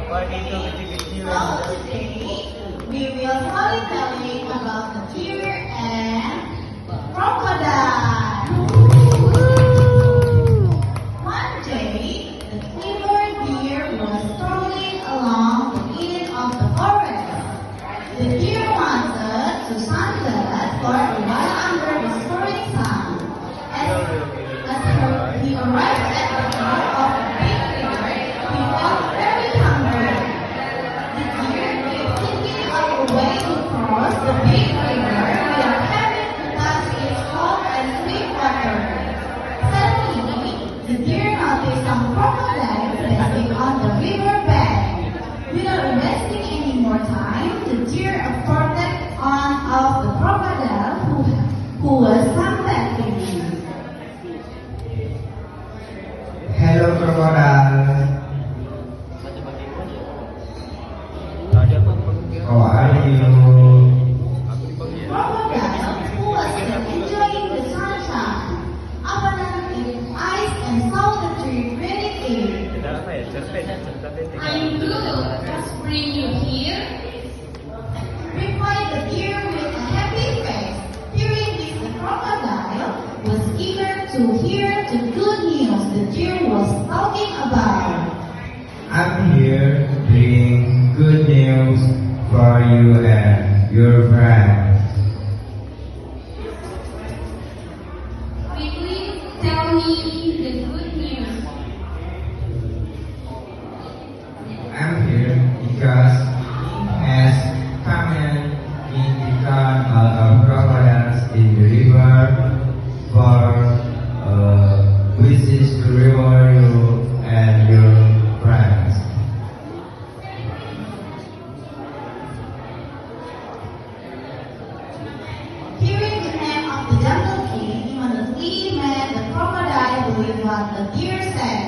So today we will storytelling about the deer and crocodile. One day, the clever deer was strolling along the edge of the forest. The deer wanted to sunset for a while under the soaring sun. He arrived at the mouth of the big river, he felt very hungry. The deer kept thinking of a way to cross the big river without having to touch its cold and sweet water. Suddenly, the deer noticed some crocodiles resting on the river bank. Without wasting any more time, the deer approached one of the crocodiles who was sunbathing. Hello, crocodile. How are you? Crocodile, who was enjoying the sunshine, opened its eyes and saw the tree breathing in. I'm good. What's bring you here? Replied the deer with a happy face. Hearing this, the crocodile was eager to hear the good news the deer was talking about. I'm here bringing good news for you and your friends. Quickly tell me the good news. I'm here because as famine in the town of crocodiles in the river for which is to reward you and your friends. Hearing the name of the jungle king, even the greedy man, the crocodile believed what the deer said.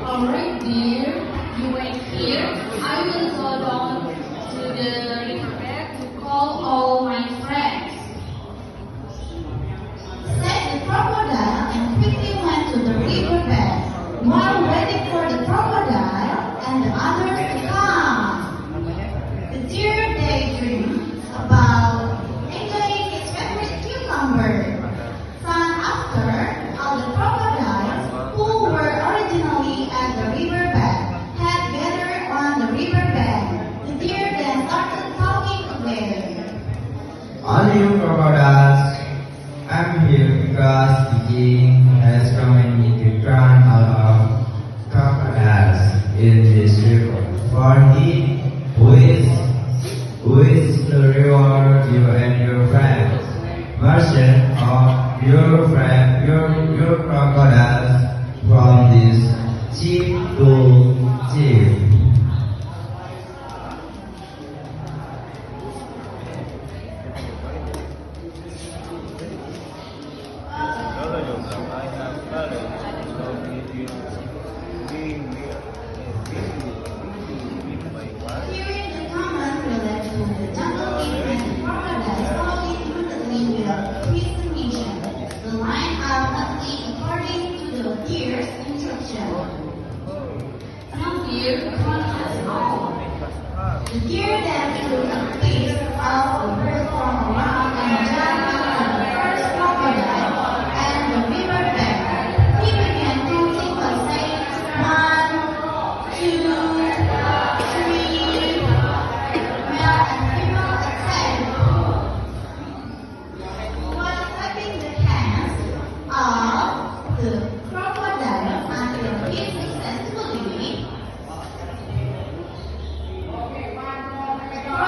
Alright, dear. You wait here. I will go down to the riverbed to call all my friends. Said the crocodile and quickly went to the riverbed while waiting for the crocodile and the others to come. The deer daydreamed about enjoying its favorite cucumber. Soon after, all the crocodiles who were originally at the riverbed had gathered on the riverbank. The deer then started talking again. All you crocodiles, I'm here because the king has commanded me to drown all of crocodiles in this river. For he who is to reward you and your friends. Version of your crocodiles from this chief to chief. Hearing the comment related to the jungle king and the crocodile, slowly immediately with a twist